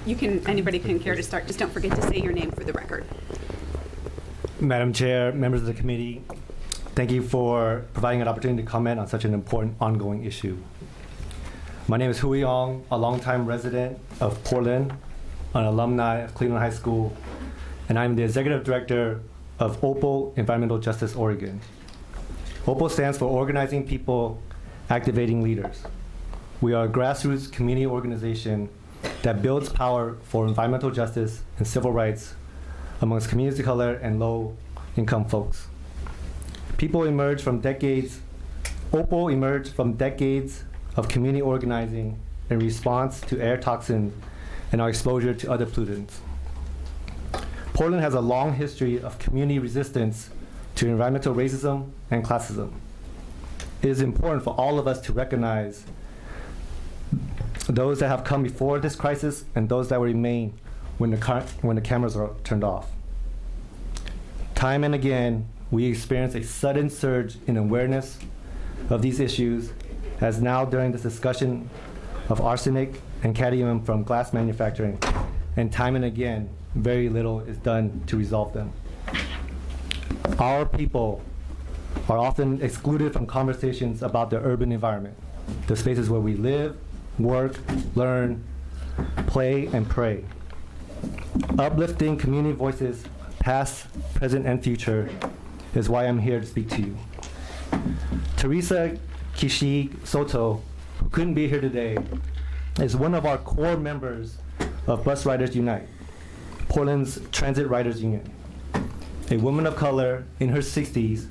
Anybody can care to start. Just don't forget to say your name for the record. Madam Chair, members of the committee, thank you for providing an opportunity to comment on such an important ongoing issue. My name is Hui Ong, a longtime resident of Portland, an alumni of Cleveland High School, and I'm the executive director of OPAL Environmental Justice Oregon. OPAL stands for Organizing People, Activating Leaders. We are a grassroots community organization that builds power for environmental justice and civil rights amongst communities of color and low-income folks. OPAL emerged from decades of community organizing in response to air toxins and our exposure to other pollutants. Portland has a long history of community resistance to environmental racism and classism. It is important for all of us to recognize those that have come before this crisis and those that will remain when the cameras are turned off. Time and again, we experience a sudden surge in awareness of these issues, as now during this discussion of arsenic and cadmium from glass manufacturing, and time and again, very little is done to resolve them. Our people are often excluded from conversations about the urban environment, the spaces where we live, work, learn, play, and pray. Uplifting community voices, past, present, and future, is why I'm here to speak to you. Teresa Kishi Soto, who couldn't be here today, is one of our core members of Bus Riders Unite, Portland's transit riders union. A woman of color in her 60s,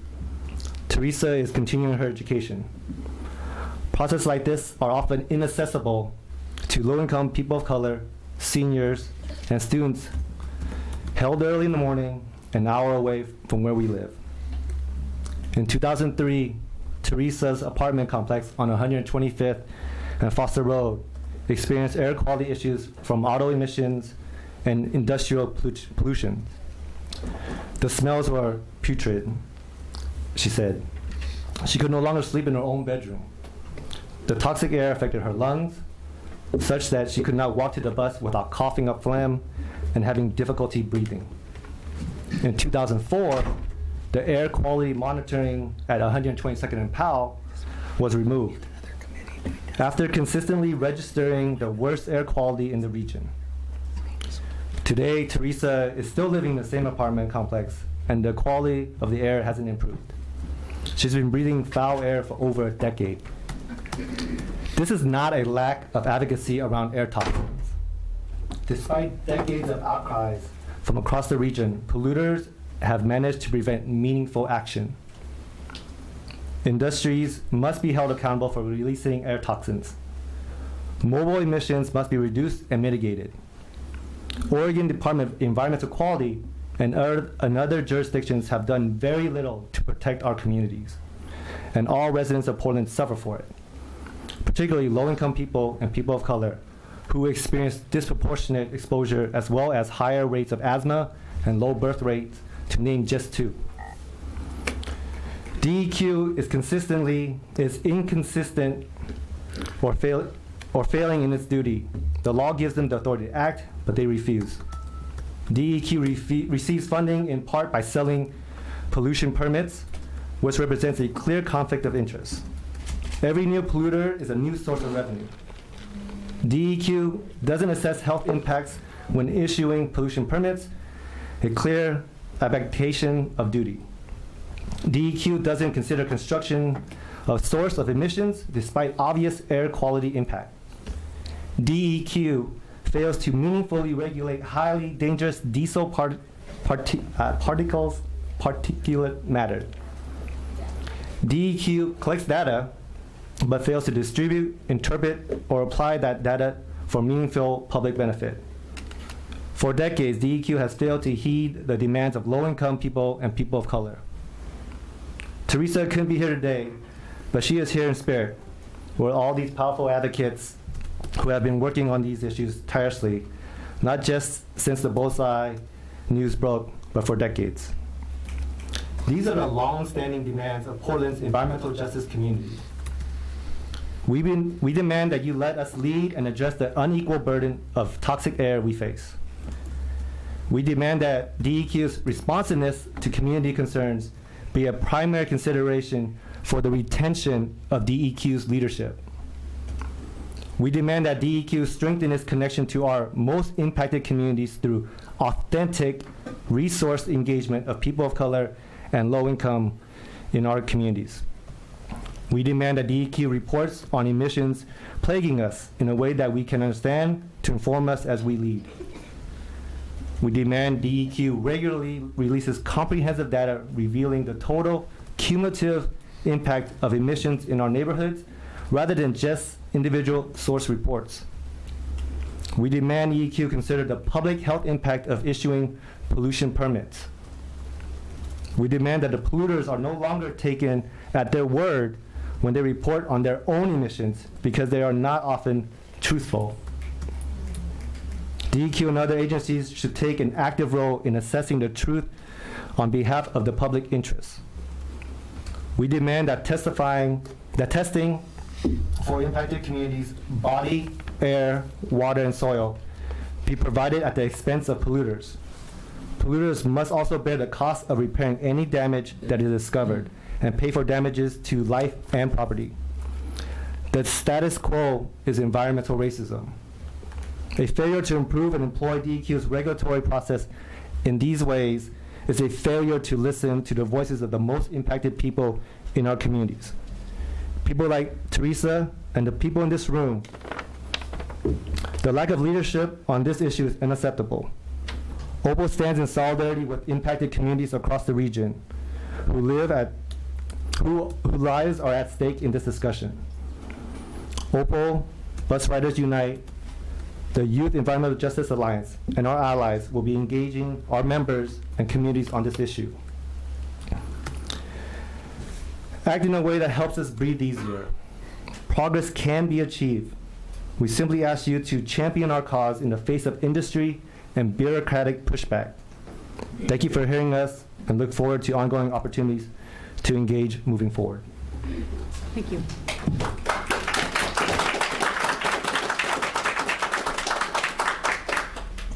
Teresa is continuing her education. Processes like this are often inaccessible to low-income people of color, seniors, and students held early in the morning, an hour away from where we live. In 2003, Teresa's apartment complex on 125th and Foster Road experienced air quality issues from auto emissions and industrial pollution. The smells were putrid, she said. She could no longer sleep in her own bedroom. The toxic air affected her lungs, such that she could not walk to the bus without coughing up phlegm and having difficulty breathing. In 2004, the air quality monitoring at 122nd and Powell was removed after consistently registering the worst air quality in the region. Today, Teresa is still living in the same apartment complex, and the quality of the air hasn't improved. She's been breathing foul air for over a decade. This is not a lack of advocacy around air toxins. Despite decades of outcries from across the region, polluters have managed to prevent meaningful action. Industries must be held accountable for releasing air toxins. Mobile emissions must be reduced and mitigated. Oregon Department of Environmental Quality and other jurisdictions have done very little to protect our communities, and all residents of Portland suffer for it, particularly low-income people and people of color who experience disproportionate exposure, as well as higher rates of asthma and low birth rates, to name just two. DEQ is inconsistent or failing in its duty. The law gives them the authority to act, but they refuse. DEQ receives funding in part by selling pollution permits, which represents a clear conflict of interest. Every new polluter is a new source of revenue. DEQ doesn't assess health impacts when issuing pollution permits, a clear abdication of duty. DEQ doesn't consider construction a source of emissions despite obvious air quality impact. DEQ fails to meaningfully regulate highly dangerous diesel particulate matter. DEQ collects data but fails to distribute, interpret, or apply that data for meaningful public benefit. For decades, DEQ has failed to heed the demands of low-income people and people of color. Teresa couldn't be here today, but she is here in spirit, with all these powerful advocates who have been working on these issues tirelessly, not just since the Bullseye news broke, but for decades. These are the long-standing demands of Portland's environmental justice community. We demand that you let us lead and address the unequal burden of toxic air we face. We demand that DEQ's responsiveness to community concerns be a primary consideration for the retention of DEQ's leadership. We demand that DEQ strengthen its connection to our most impacted communities through authentic, resource engagement of people of color and low income in our communities. We demand that DEQ reports on emissions plaguing us in a way that we can understand to inform us as we lead. We demand DEQ regularly releases comprehensive data revealing the total cumulative impact of emissions in our neighborhoods rather than just individual source reports. We demand DEQ consider the public health impact of issuing pollution permits. We demand that the polluters are no longer taken at their word when they report on their own emissions because they are not often truthful. DEQ and other agencies should take an active role in assessing the truth on behalf of the public interest. We demand that testing for impacted communities, body, air, water, and soil be provided at the expense of polluters. Polluters must also bear the cost of repairing any damage that is discovered and pay for damages to life and property. The status quo is environmental racism. A failure to improve and employ DEQ's regulatory process in these ways is a failure to listen to the voices of the most impacted people in our communities. People like Teresa and the people in this room. The lack of leadership on this issue is unacceptable. OPAL stands in solidarity with impacted communities across the region whose lives are at stake in this discussion. OPAL, Bus Riders Unite, the Youth Environmental Justice Alliance, and our allies will be engaging our members and communities on this issue. Act in a way that helps us breathe easier. Progress can be achieved. We simply ask you to champion our cause in the face of industry and bureaucratic pushback. Thank you for hearing us and look forward to ongoing opportunities to engage moving forward. Thank you.